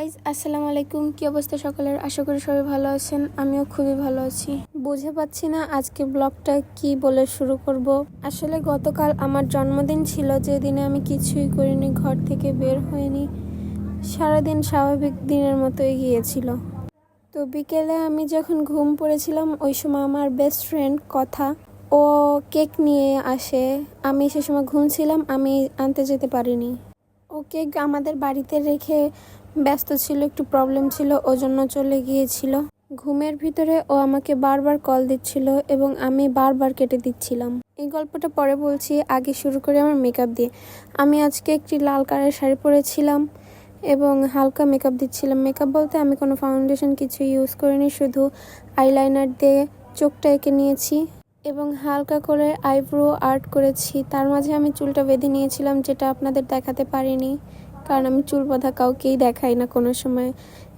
Guys, আসসালামু আলাইকুম। কি অবস্থা সকলের? আশা করি সবাই ভালো আছেন। আমিও খুবই ভালো আছি। বুঝে পাচ্ছি না আজকে ব্লগটা কি বলে শুরু করব। আসলে গতকাল আমার জন্মদিন ছিল, যে দিনে আমি কিছুই করিনি, ঘর থেকে বের হইনি, সারাদিন স্বাভাবিক দিনের মতোই গিয়েছিল। তো বিকেলে আমি যখন ঘুম পড়েছিলাম, ওই সময় আমার বেস্ট ফ্রেন্ড কথা ও কেক নিয়ে আসে। আমি সে সময় ঘুমছিলাম, আমি আনতে যেতে পারিনি। ও কেক আমাদের বাড়িতে রেখে ব্যস্ত ছিল, একটু প্রবলেম ছিল, ওজন্য চলে গিয়েছিল। ঘুমের ভিতরে ও আমাকে বারবার কল দিচ্ছিল এবং আমি বারবার কেটে দিচ্ছিলাম। এই গল্পটা পরে বলছি, আগে শুরু করি আমার মেকআপ দিয়ে। আমি আজকে একটি লাল কালারের শাড়ি পরেছিলাম এবং হালকা মেকআপ দিচ্ছিলাম। মেকআপ বলতে আমি কোনো ফাউন্ডেশন কিছু ইউজ করিনি, শুধু আইলাইনার দিয়ে চোখটা এঁকে নিয়েছি এবং হালকা করে আইব্রো আর্ট করেছি। তার মাঝে আমি চুলটা বেঁধে নিয়েছিলাম, যেটা আপনাদের দেখাতে পারিনি, কারণ আমি চুল বাঁধা কাউকেই দেখাই না কোনো সময়।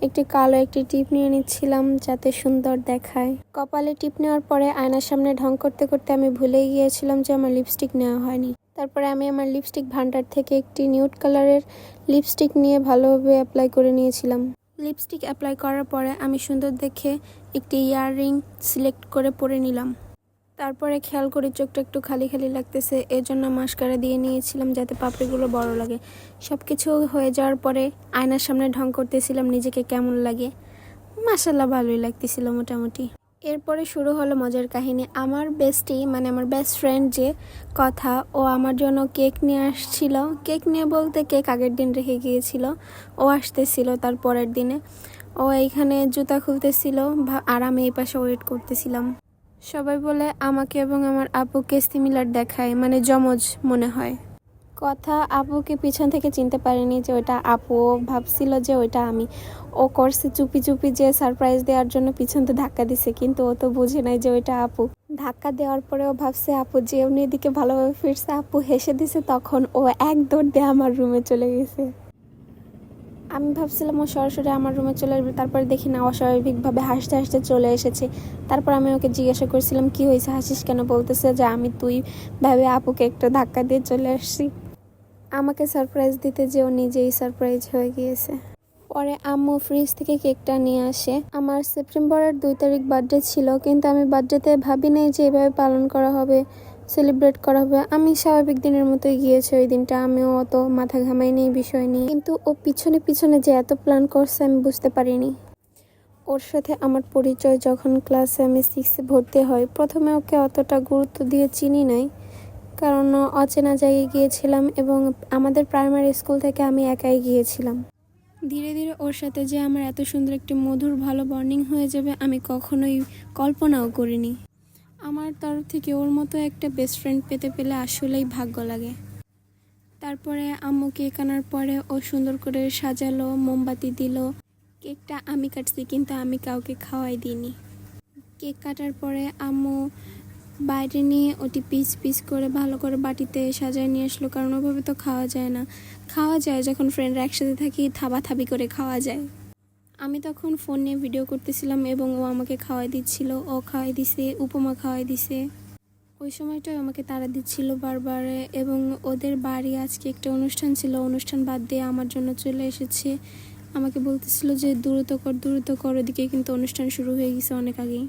একটি কালো একটি টিপ নিয়ে নিচ্ছিলাম যাতে সুন্দর দেখায়। কপালে টিপ নেওয়ার পরে আয়নার সামনে ঢং করতে করতে আমি ভুলেই গিয়েছিলাম যে আমার লিপস্টিক নেওয়া হয়নি। তারপরে আমি আমার লিপস্টিক ভান্ডার থেকে একটি নিউড কালারের লিপস্টিক নিয়ে ভালোভাবে অ্যাপ্লাই করে নিয়েছিলাম। লিপস্টিক অ্যাপ্লাই করার পরে আমি সুন্দর দেখে একটি ইয়াররিং সিলেক্ট করে পরে নিলাম। তারপরে খেয়াল করি চোখটা একটু খালি খালি লাগতেছে, এর জন্য মাস্কারা দিয়ে নিয়েছিলাম যাতে পাপড়িগুলো বড় লাগে। সব কিছু হয়ে যাওয়ার পরে আয়নার সামনে ঢং করতেছিলাম নিজেকে কেমন লাগে। মাশাল্লাহ ভালোই লাগতেছিল মোটামুটি। এরপরে শুরু হলো মজার কাহিনী। আমার বেস্টি মানে আমার বেস্ট ফ্রেন্ড যে কথা, ও আমার জন্য কেক নিয়ে আসছিল। কেক নিয়ে বলতে কেক আগের দিন রেখে গিয়েছিল, ও আসতেছিল তার পরের দিনে। ও এইখানে জুতা খুলতেছিল আর আমি এই পাশে ওয়েট করতেছিলাম। সবাই বলে আমাকে এবং আমার আপুকে সিমিলার দেখায়, মানে জমজ মনে হয়। কথা আপুকে পিছন থেকে চিনতে পারেনি যে ওইটা আপু, ভাবছিল যে ওইটা আমি। ও করছে চুপি চুপি যে সারপ্রাইজ দেওয়ার জন্য পিছন তো ধাক্কা দিছে, কিন্তু ও তো বুঝে নাই যে ওইটা আপু। ধাক্কা দেওয়ার পরে ও ভাবছে আপু, যে উনি এদিকে ভালোভাবে ফিরছে, আপু হেসে দিছে, তখন ও এক দৌড় দিয়ে আমার রুমে চলে গেছে। আমি ভাবছিলাম ও সরাসরি আমার রুমে চলে আসবে, তারপরে দেখি না অস্বাভাবিকভাবে হাসতে হাসতে চলে এসেছে। তারপর আমি ওকে জিজ্ঞাসা করছিলাম কি হয়েছে, হাসিস কেন? বলতেছে যে আমি তুই ভাবে আপুকে একটা ধাক্কা দিয়ে চলে আসছি। আমাকে সারপ্রাইজ দিতে যে ও নিজেই সারপ্রাইজ হয়ে গিয়েছে। পরে আম্মু ফ্রিজ থেকে কেকটা নিয়ে আসে। আমার সেপ্টেম্বরের 2 তারিখ বার্থডে ছিল, কিন্তু আমি বার্থডেতে ভাবি নাই যে এভাবে পালন করা হবে, সেলিব্রেট করা হবে। আমি স্বাভাবিক দিনের মতোই গিয়েছে ওই দিনটা, আমিও অত মাথা ঘামাইনি এই বিষয় নিয়ে। কিন্তু ও পিছনে পিছনে যে এত প্ল্যান করছে আমি বুঝতে পারিনি। ওর সাথে আমার পরিচয় যখন ক্লাসে আমি 6-এ ভর্তি হই, প্রথমে ওকে অতটা গুরুত্ব দিয়ে চিনি নাই, কারণ অচেনা জায়গায় গিয়েছিলাম এবং আমাদের প্রাইমারি স্কুল থেকে আমি একাই গিয়েছিলাম। ধীরে ধীরে ওর সাথে যে আমার এত সুন্দর একটি মধুর ভালো বন্ডিং হয়ে যাবে আমি কখনোই কল্পনাও করিনি। আমার তরফ থেকে ওর মতো একটা বেস্ট ফ্রেন্ড পেতে পেলে আসলেই ভাগ্য লাগে। তারপরে আম্মু কেক আনার পরে ও সুন্দর করে সাজালো, মোমবাতি দিল। কেকটা আমি কাটছি, কিন্তু আমি কাউকে খাওয়াই দিইনি। কেক কাটার পরে আম্মু বাইরে নিয়ে ওটি পিস পিস করে ভালো করে বাটিতে সাজায় নিয়ে আসলো, কারণ ওভাবে তো খাওয়া যায় না। খাওয়া যায় যখন ফ্রেন্ডরা একসাথে থাকি, থাবাথাবি করে খাওয়া যায়। আমি তখন ফোন নিয়ে ভিডিও করতেছিলাম এবং ও আমাকে খাওয়াই দিচ্ছিল। ও খাওয়াই দিছে, উপমা খাওয়াই দিছে। ওই সময়টাও আমাকে তাড়া দিচ্ছিল বারবার। এবং ওদের বাড়ি আজকে একটা অনুষ্ঠান ছিল, অনুষ্ঠান বাদ দিয়ে আমার জন্য চলে এসেছে। আমাকে বলতেছিল যে দ্রুত কর, ওদিকে কিন্তু অনুষ্ঠান শুরু হয়ে গেছে অনেক আগেই।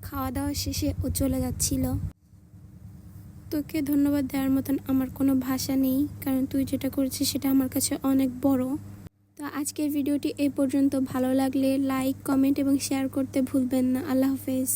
খাওয়া দাওয়া শেষে ও চলে যাচ্ছিল। তোকে ধন্যবাদ দেওয়ার মতন আমার কোনো ভাষা নেই, কারণ তুই যেটা করেছিস সেটা আমার কাছে অনেক বড়। তো আজকের ভিডিওটি এই পর্যন্ত। ভালো লাগলে লাইক, কমেন্ট এবং শেয়ার করতে ভুলবেন না। আল্লাহ হাফেজ।